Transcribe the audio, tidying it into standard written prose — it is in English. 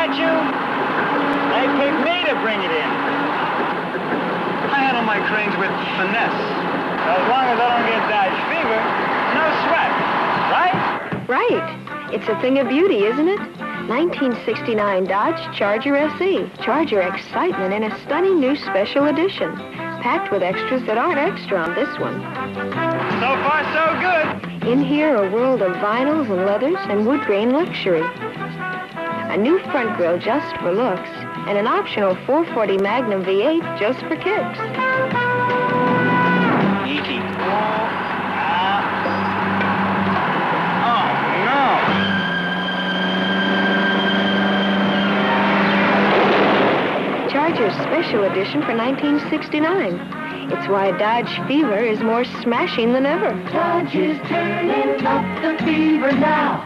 get you? They picked me to bring it in. I handle my cranes with finesse. As long as I don't get Dodge fever, no sweat, right? Right. It's a thing of beauty, isn't it? 1969 Dodge Charger SE. Charger excitement in a stunning new special edition. Packed with extras that aren't extra on this one. So far, so good. In here, a world of vinyls and leathers and wood grain luxury. A new front grille just for looks, and an optional 440 Magnum V8 just for kicks. Easy. Oh, no. Charger's special edition for 1969. It's why Dodge Fever is more smashing than ever. Dodge is turning up the fever now.